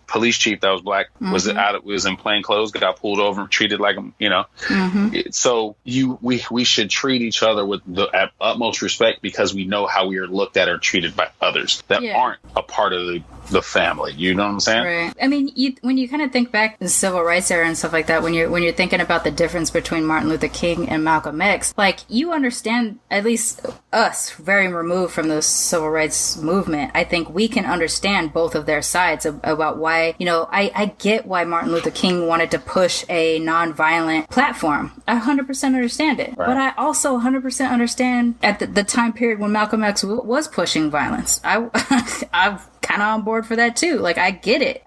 police chief that was black, was in plain clothes, got pulled over and treated like him, you know. So we should treat each other with the utmost respect, because we know how we are looked at or treated by others that aren't a part of the family. You know what I'm saying? Right. I mean, when you kind of think back to the civil rights era and stuff like that, when you're thinking about the difference between Martin Luther King and Malcolm X, like, you understand, at least us, very removed from the civil rights movement, I think we can understand both of their sides about why, you know, I get why Martin Luther King wanted to push a nonviolent platform. I 100% understand it. Right. But I also 100% understand at the time period when Malcolm X was pushing violence. I'm kind of on board for that too. Like, I get it.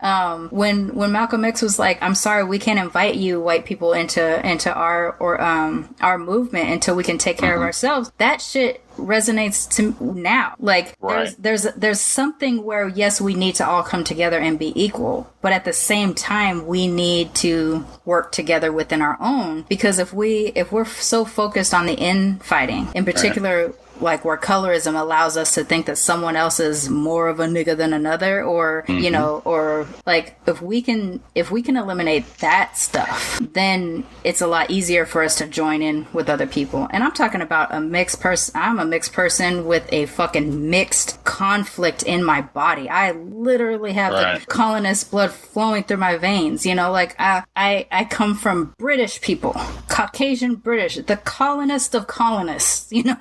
When Malcolm X was like, I'm sorry, we can't invite you white people into our movement until we can take care of ourselves. That shit resonates to now. Like, there's something where, yes, we need to all come together and be equal, but at the same time, we need to work together within our own, because if we're so focused on the infighting, in particular, like where colorism allows us to think that someone else is more of a nigga than another, or you know, or like if we can eliminate that stuff, then it's a lot easier for us to join in with other people. And I'm talking about a mixed person. I'm a mixed person with a fucking mixed conflict in my body. I literally have the colonist blood flowing through my veins. You know, like I come from British people, Caucasian British, the colonist of colonists. You know.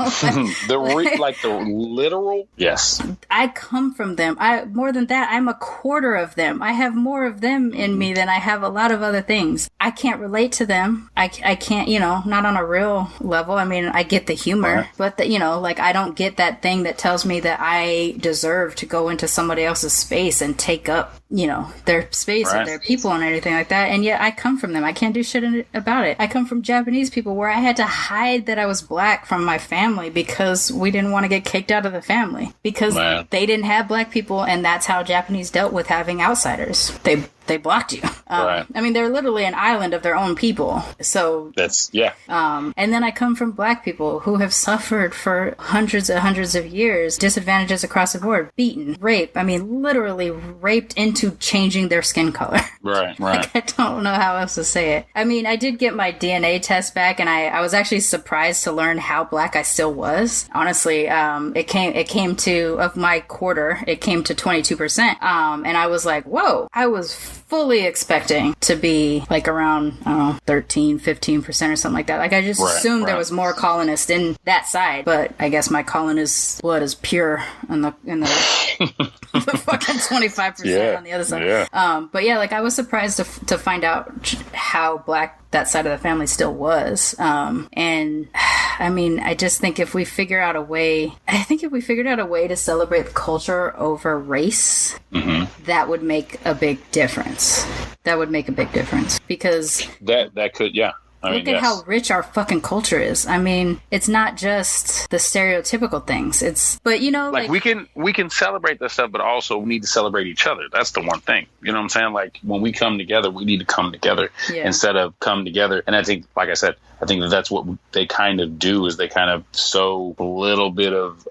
The literal, yes. I come from them. More than that, I'm a quarter of them. I have more of them in me than I have a lot of other things. I can't relate to them. I can't, you know, not on a real level. I mean, I get the humor, but you know, like, I don't get that thing that tells me that I deserve to go into somebody else's space and take up, you know, their space or their people and everything like that. And yet I come from them. I can't do shit about it. I come from Japanese people where I had to hide that I was black from my family because we didn't want to get kicked out of the family, because they didn't have black people, and that's how Japanese dealt with having outsiders. They they blocked you. Right. I mean, they're literally an island of their own people. So that's, yeah. And then I come from black people who have suffered for hundreds of years, disadvantages across the board, beaten, raped. I mean, literally raped into changing their skin color. Right. Like, I don't know how else to say it. I mean, I did get my DNA test back, and I was actually surprised to learn how black I still was. Honestly, it came to, of my quarter, it came to 22%. And I was like, whoa, I was fully expecting to be like around, 13, 15% or something like that. Like, I just assumed there was more colonists in that side, but I guess my colonist blood is pure in the the fucking 25% on the other side. Yeah. But yeah, like, I was surprised to find out how black that side of the family still was. And I mean, I just think if we figured out a way to celebrate culture over race, that would make a big difference. Because that could, yeah. Look at how rich our fucking culture is. I mean, it's not just the stereotypical things. But you know, like we can celebrate that stuff, but also we need to celebrate each other. That's the one thing. You know what I'm saying? Like, when we come together, we need to come together instead of come together. And I think, like I said, I think that's what they kind of do, is they kind of sow a little bit of,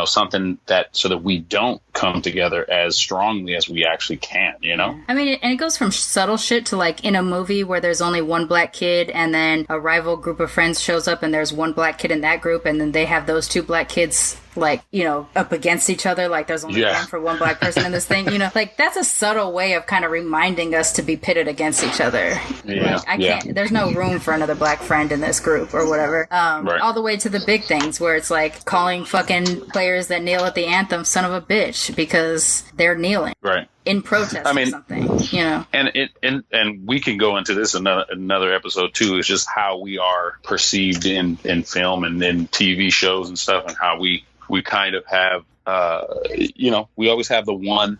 something that, so that we don't come together as strongly as we actually can, you know? I mean, and it goes from subtle shit to, like, in a movie where there's only one black kid and then a rival group of friends shows up and there's one black kid in that group, and then they have those two black kids, like, you know, up against each other, like there's only room for one black person in this thing, you know, like, that's a subtle way of kind of reminding us to be pitted against each other. Like, there's no room for another black friend in this group or whatever. All the way to the big things where it's like calling fucking players that kneel at the anthem son of a bitch because they're kneeling. Right. In protest or something, you know. And we can go into this another episode too. It's just how we are perceived in film and in TV shows and stuff, and how we kind of have, we always have the one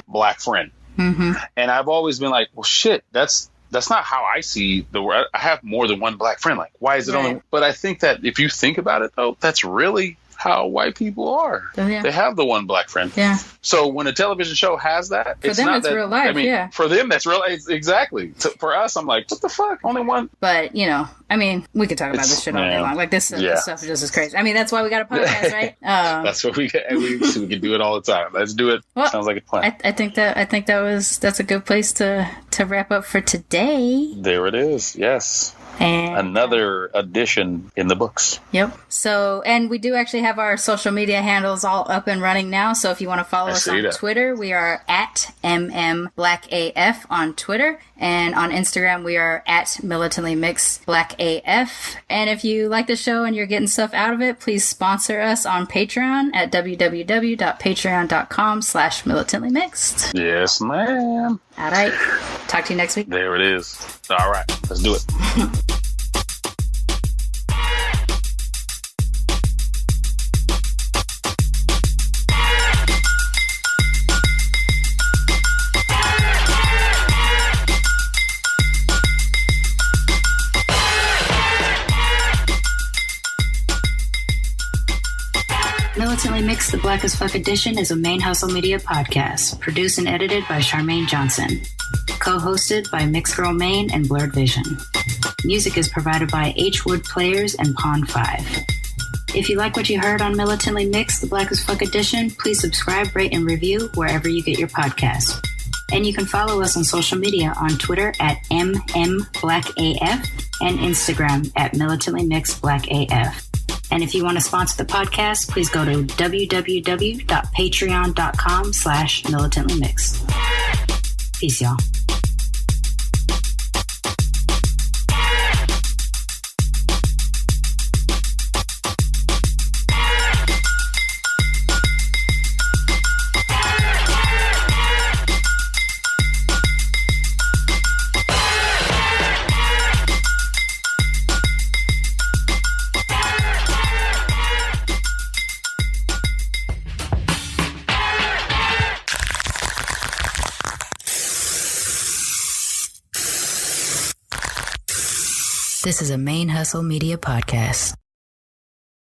black friend. Mm-hmm. And I've always been like, well, shit, that's not how I see the world. I have more than one black friend. Like, why is it only? But I think that if you think about it, though, that's really how white people are. Yeah. They have the one black friend. Yeah. So when a television show has that, for them, it's real life. I mean, for them, that's real. Exactly. So for us, I'm like, what the fuck? Only one. But, you know, I mean, we could talk about this shit all day long. Like, this stuff is just as crazy. I mean, that's why we got a podcast, right? That's what we can do it all the time. Let's do it. Well, sounds like a plan. I think that's a good place to wrap up for today. There it is. Yes. And another addition in the books. Yep. So, and we do actually have our social media handles all up and running now. So if you want to follow us on Twitter, we are at MMBlackAF on Twitter. And on Instagram, we are at MilitantlyMixedBlackAF. And if you like the show and you're getting stuff out of it, please sponsor us on Patreon at www.patreon.com/militantlymixed. Yes, ma'am. All right. Talk to you next week. There it is. All right. Let's do it. Militantly Mixed, the Black as Fuck edition is a ManeHustle Media podcast, produced and edited by Sharmane Johnson, co-hosted by MixedGirlMane and Blerdvision. Music is provided by Hwoodplayers and Pond 5. If you like what you heard on Militantly Mixed, the Black as Fuck edition, please subscribe, rate, and review wherever you get your podcasts. And you can follow us on social media on Twitter at MMBlackAF and Instagram at MilitantlyMixedBlackAF. And if you want to sponsor the podcast, please go to www.patreon.com/militantlymixed. Peace, y'all. This is a ManeHustle Media podcast.